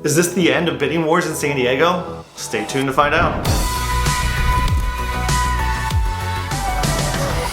Is this the end of bidding wars in San Diego? Stay tuned to find out.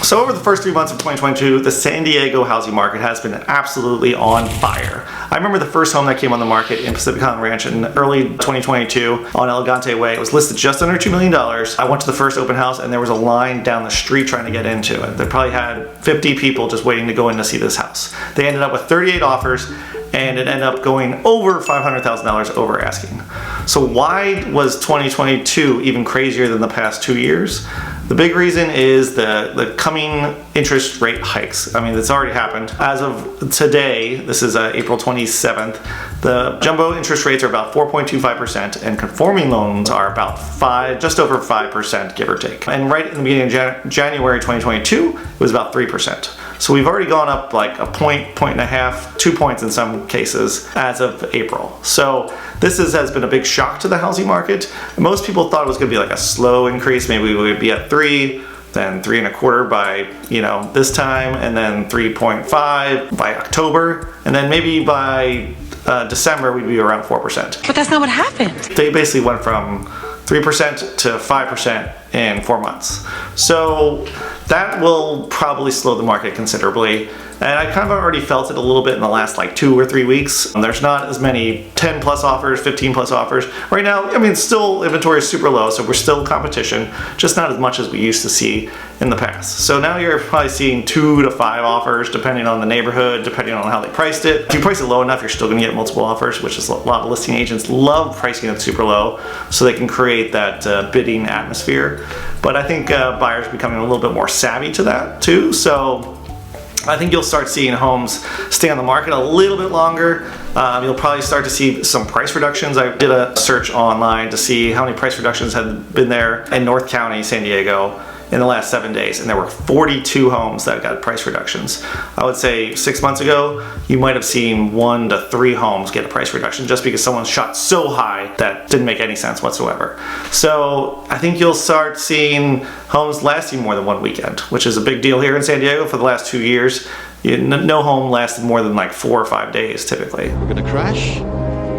So over the first 3 months of 2022, the San Diego housing market has been absolutely on fire. I remember the first home that came on the market in Pacific Island Ranch in early 2022 on Elegante Way. It was listed just under $2 million. I went to the first open house and there was a line down the street trying to get into it. They probably had 50 people just waiting to go in to see this house. They ended up with 38 offers and it ended up going over $500,000 over asking. So why was 2022 even crazier than the past 2 years? The big reason is the coming interest rate hikes. I mean, it's already happened. As of today, this is April 27th, the jumbo interest rates are about 4.25% and conforming loans are about just over 5%, give or take. And right in the beginning of January 2022, it was about 3%. So we've already gone up like a point and a half, 2 points in some cases as of April. So this has been a big shock to the housing market. Most people thought it was going to be like a slow increase. Maybe we would be at 3, then 3.25 by this time, and then 3.5 by October, and then maybe by December we'd be around 4%. But that's not what happened. They basically went from 3% to 5% in 4 months. So that will probably slow the market considerably. And I kind of already felt it a little bit in the last like 2 or 3 weeks. There's not as many 10 plus offers, 15 plus offers. Right now, I mean, still inventory is super low, so we're still in competition, just not as much as we used to see in the past. So now you're probably seeing 2 to 5 offers, depending on the neighborhood, depending on how they priced it. If you price it low enough, you're still gonna get multiple offers, which is a lot of listing agents love pricing it super low so they can create that bidding atmosphere. But I think buyers are becoming a little bit more savvy to that too. So I think you'll start seeing homes stay on the market a little bit longer. You'll probably start to see some price reductions. I did a search online to see how many price reductions had been there in North County, San Diego, in the last 7 days, and there were 42 homes that got price reductions. I would say 6 months ago, you might have seen 1 to 3 homes get a price reduction just because someone shot so high that didn't make any sense whatsoever. So I think you'll start seeing homes lasting more than 1 weekend, which is a big deal here in San Diego. For the last 2 years, no home lasted more than like 4 or 5 days typically. We're gonna crash?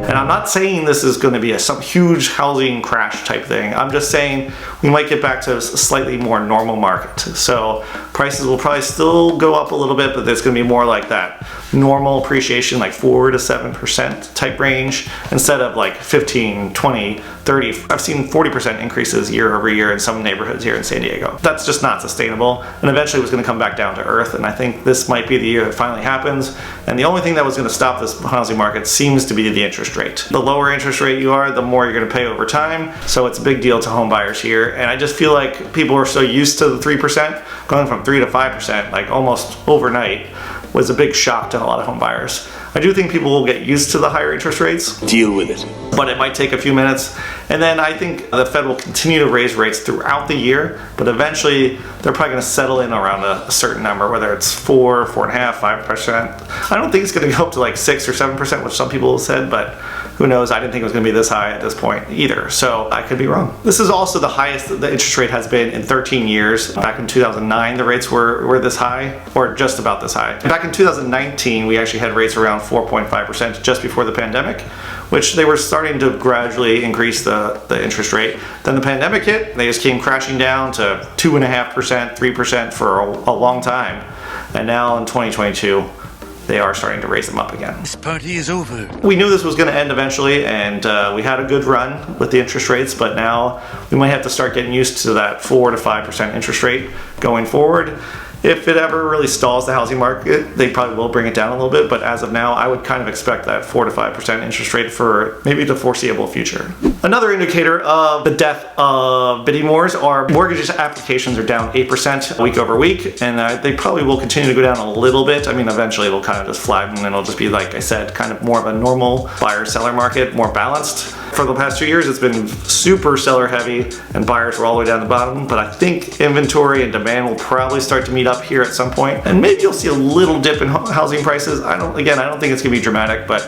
And I'm not saying this is going to be some huge housing crash type thing. I'm just saying we might get back to a slightly more normal market. So prices will probably still go up a little bit, but there's going to be more like that normal appreciation, like 4 to 7% type range, instead of like 15, 20, 30. I've seen 40% increases year over year in some neighborhoods here in San Diego. That's just not sustainable, and eventually it was going to come back down to earth, and I think this might be the year it finally happens. And the only thing that was going to stop this housing market seems to be the interest rate. The lower interest rate you are, the more you're going to pay over time, so it's a big deal to home buyers here. And I just feel like people are so used to the 3%, going from 3 to 5% like almost overnight was a big shock to a lot of home buyers. I do think people will get used to the higher interest rates. Deal with it. But it might take a few minutes. And then I think the Fed will continue to raise rates throughout the year, but eventually they're probably going to settle in around a certain number, whether it's 4, 4.5, 5%. I don't think it's going to go up to like 6 or 7%, which some people have said, but who knows? I didn't think it was going to be this high at this point either, so I could be wrong. This is also the highest the interest rate has been in 13 years. Back in 2009, the rates were this high, or just about this high. Back in 2019, we actually had rates around 4.5% just before the pandemic, which they were starting to gradually increase the interest rate. Then the pandemic hit, they just came crashing down to 2.5%, 3% for a long time. And now in 2022, they are starting to raise them up again. This party is over. We knew this was going to end eventually, and we had a good run with the interest rates, but now we might have to start getting used to that 4 to 5% interest rate going forward. If it ever really stalls the housing market, they probably will bring it down a little bit, but as of now, I would kind of expect that 4 to 5% interest rate for maybe the foreseeable future. Another indicator of the death of bidding wars are mortgage applications are down 8% week over week, and they probably will continue to go down a little bit. I mean, eventually it'll kind of just flatten, and it'll just be, like I said, kind of more of a normal buyer-seller market, more balanced. For the past 2 years, it's been super seller heavy, and buyers were all the way down the bottom, but I think inventory and demand will probably start to meet up here at some point, and maybe you'll see a little dip in housing prices. I don't think it's gonna be dramatic, but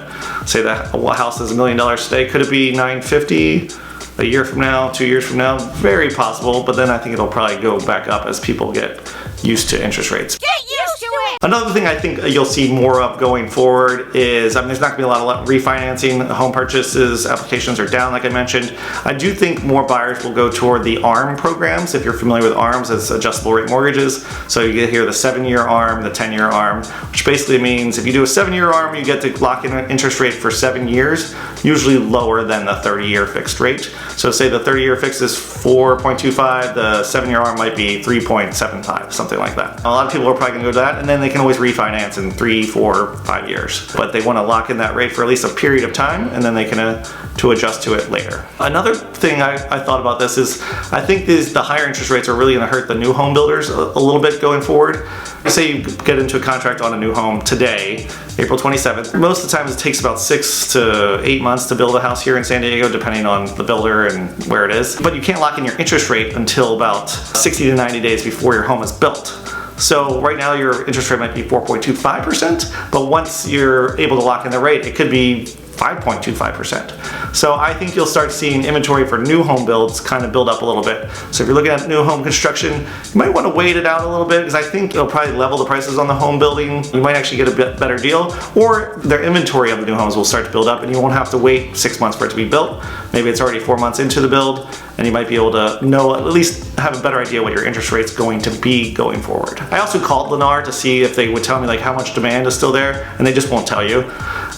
say that a house is $1 million today, could it be $950 a year from now, 2 years from now? Very possible, but then I think it'll probably go back up as people get used to interest rates. Get used to it! Another thing I think you'll see more of going forward is, there's not gonna be a lot of refinancing. Home purchases applications are down, like I mentioned. I do think more buyers will go toward the ARM programs. If you're familiar with ARMs, it's adjustable rate mortgages. So you get here the 7-year ARM, the 10-year ARM, which basically means if you do a 7-year ARM, you get to lock in an interest rate for 7 years, usually lower than the 30-year fixed rate. So say the 30-year fixed is 4.25, the 7-year ARM might be 3.75, something like that. A lot of people are probably gonna go to that, and then they can always refinance in 3, 4, 5 years. But they wanna lock in that rate for at least a period of time, and then they can to adjust to it later. Another thing I thought about this is, I think the higher interest rates are really gonna hurt the new home builders a little bit going forward. Say you get into a contract on a new home today, April 27th. Most of the time it takes about 6 to 8 months to build a house here in San Diego, depending on the builder and where it is. But you can't lock in your interest rate until about 60 to 90 days before your home is built. So right now your interest rate might be 4.25%, but once you're able to lock in the rate, it could be 5.25%. So I think you'll start seeing inventory for new home builds kind of build up a little bit. So if you're looking at new home construction, you might want to wait it out a little bit, because I think it'll probably level the prices on the home building. You might actually get a bit better deal, or their inventory of the new homes will start to build up and you won't have to wait 6 months for it to be built. Maybe it's already 4 months into the build, and you might be able to know, at least have a better idea what your interest rate's going to be going forward. I also called Lennar to see if they would tell me like how much demand is still there, and they just won't tell you.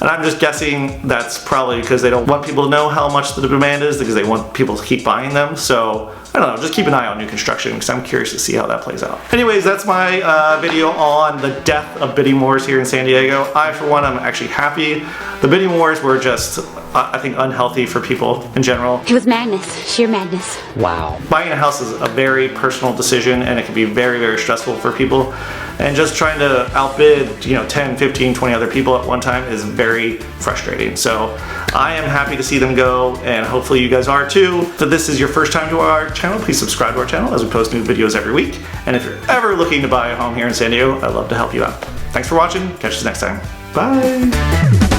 And I'm just guessing that's probably because they don't want people to know how much the demand is, because they want people to keep buying them. So I don't know, just keep an eye on new construction, because I'm curious to see how that plays out. Anyways, that's my video on the death of bidding wars here in San Diego. I, for one, am actually happy. The bidding wars were just, I think, unhealthy for people in general. It was madness, sheer madness. Wow. Buying a house is a very personal decision, and it can be very, very stressful for people. And just trying to outbid, 10, 15, 20 other people at one time is very frustrating. So I am happy to see them go, and hopefully you guys are too. If this is your first time to our channel, please subscribe to our channel as we post new videos every week. And if you're ever looking to buy a home here in San Diego, I'd love to help you out. Thanks for watching. Catch you next time. Bye.